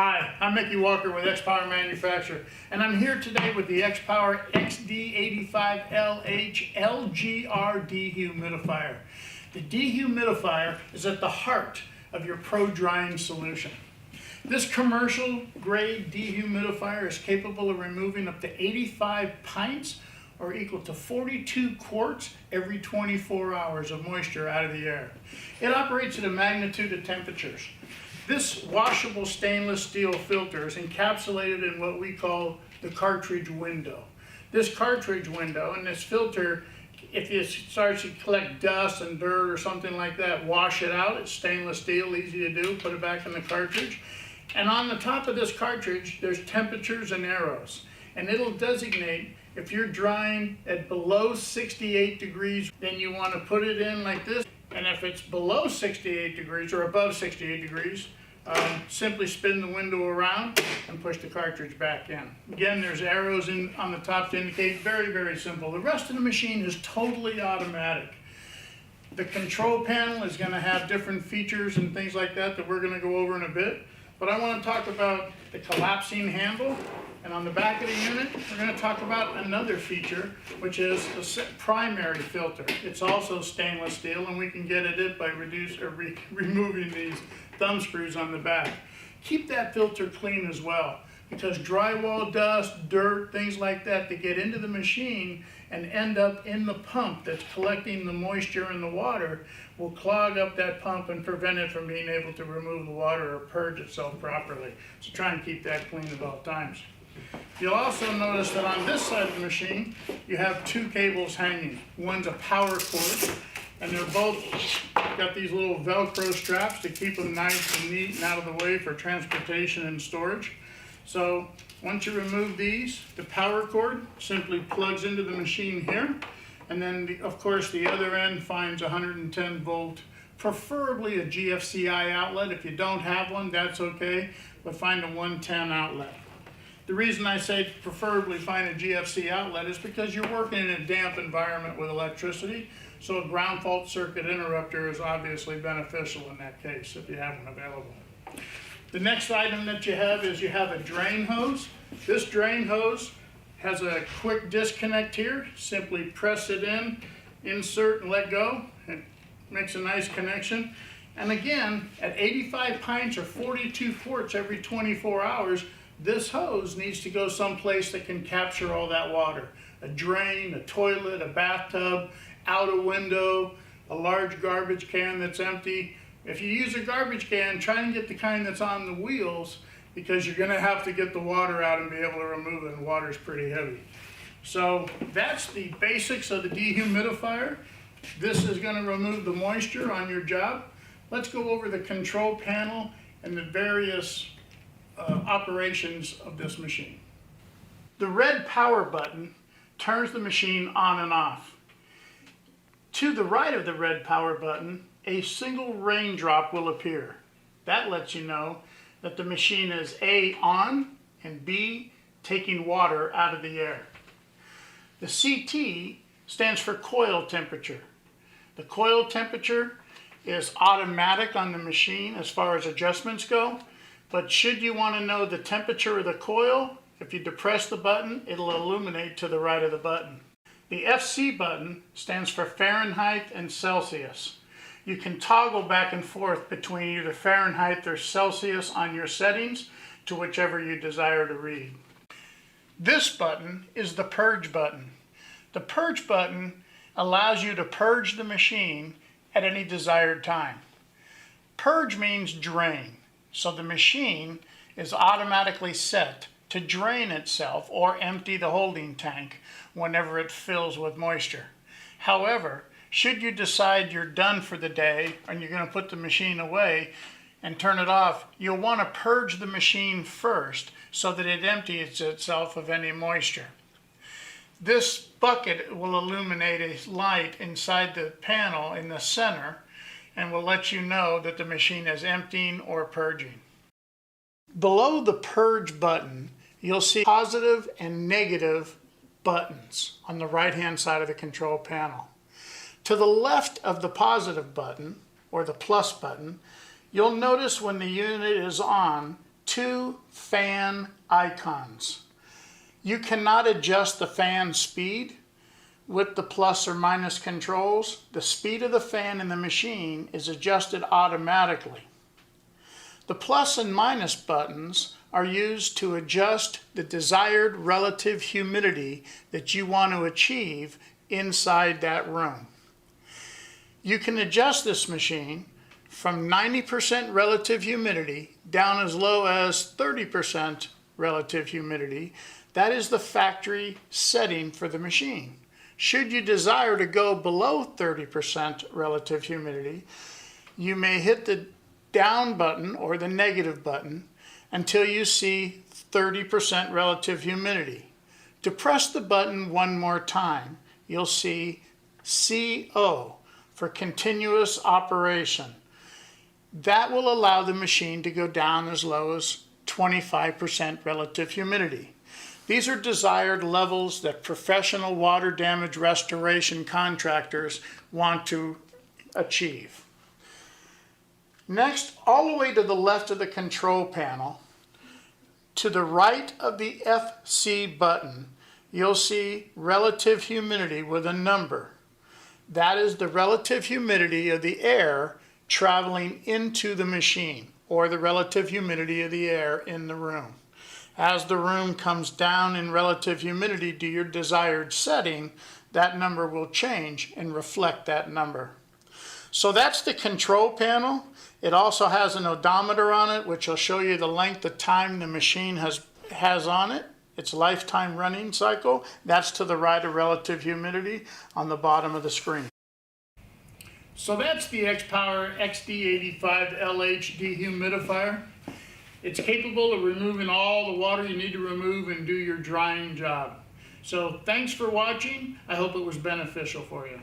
Hi, I'm Mickey Walker with XPOWER Manufacturer, and I'm here today with the XPOWER XD85LH LGR Dehumidifier. The dehumidifier is at the heart of your pro drying solution. This commercial grade dehumidifier is capable of removing up to 85 pints or equal to 42 quarts every 24 hours of moisture out of the air. It operates at a magnitude of temperatures. This washable stainless steel filter is encapsulated in what we call the cartridge window. This cartridge window and this filter, if it starts to collect dust and dirt or something like that, wash it out. It's stainless steel, easy to do, put it back in the cartridge. And on the top of this cartridge, there's temperatures and arrows. And it'll designate if you're drying at below 68 degrees, then you want to put it in like this. And if it's below 68 degrees or above 68 degrees, simply spin the window around and push the cartridge back in. Again, there's arrows on the top to indicate. Very, very simple. The rest of the machine is totally automatic. The control panel is going to have different features and things like that we're going to go over in a bit. But I want to talk about the collapsing handle. And on the back of the unit, we're going to talk about another feature, which is the primary filter. It's also stainless steel, and we can get at it by removing these thumb screws on the back. Keep that filter clean as well, because drywall dust, dirt, things like that get into the machine and end up in the pump that's collecting the moisture and the water will clog up that pump and prevent it from being able to remove the water or purge itself properly. So try and keep that clean at all times. You'll also notice that on this side of the machine, you have two cables hanging. One's a power cord, and they're both got these little Velcro straps to keep them nice and neat and out of the way for transportation and storage. So once you remove these, the power cord simply plugs into the machine here, and then of course the other end finds 110 volt, preferably a GFCI outlet. If you don't have one, that's okay, but find a 110 outlet. The reason I say preferably find a GFC outlet is because you're working in a damp environment with electricity, so a ground fault circuit interrupter is obviously beneficial in that case if you have one available. The next item that you have is you have a drain hose. This drain hose has a quick disconnect here. Simply press it in, insert and let go. It makes a nice connection. And again, at 85 pints or 42 quarts every 24 hours, this hose needs to go someplace that can capture all that water. A drain, a toilet, a bathtub, out a window, a large garbage can that's empty. If you use a garbage can, try and get the kind that's on the wheels, because you're going to have to get the water out and be able to remove it, and water's pretty heavy. So that's the basics of the dehumidifier. This is going to remove the moisture on your job. Let's go over the control panel and the various operations of this machine. The red power button turns the machine on and off. To the right of the red power button, a single raindrop will appear. That lets you know that the machine is A, on, and B, taking water out of the air. The CT stands for coil temperature. The coil temperature is automatic on the machine as far as adjustments go. But should you want to know the temperature of the coil, if you depress the button, it'll illuminate to the right of the button. The FC button stands for Fahrenheit and Celsius. You can toggle back and forth between either Fahrenheit or Celsius on your settings to whichever you desire to read. This button is the Purge button. The Purge button allows you to purge the machine at any desired time. Purge means drain. So the machine is automatically set to drain itself or empty the holding tank whenever it fills with moisture. However, should you decide you're done for the day and you're going to put the machine away and turn it off, you'll want to purge the machine first so that it empties itself of any moisture. This bucket will illuminate a light inside the panel in the center and will let you know that the machine is emptying or purging. Below the Purge button, you'll see positive and negative buttons on the right-hand side of the control panel. To the left of the positive button, or the plus button, you'll notice when the unit is on, two fan icons. You cannot adjust the fan speed with the plus or minus controls. The speed of the fan in the machine is adjusted automatically. The plus and minus buttons are used to adjust the desired relative humidity that you want to achieve inside that room. You can adjust this machine from 90% relative humidity down as low as 30% relative humidity. That is the factory setting for the machine. Should you desire to go below 30% relative humidity, you may hit the down button or the negative button until you see 30% relative humidity. To press the button one more time, you'll see CO for continuous operation. That will allow the machine to go down as low as 25% relative humidity. These are desired levels that professional water damage restoration contractors want to achieve. Next, all the way to the left of the control panel, to the right of the FC button, you'll see relative humidity with a number. That is the relative humidity of the air traveling into the machine, or the relative humidity of the air in the room. As the room comes down in relative humidity to your desired setting, that number will change and reflect that number. So that's the control panel. It also has an odometer on it, which will show you the length of time the machine has on it, its lifetime running cycle. That's to the right of relative humidity on the bottom of the screen. So that's the XPOWER XD85LH Dehumidifier. It's capable of removing all the water you need to remove and do your drying job. So thanks for watching. I hope it was beneficial for you.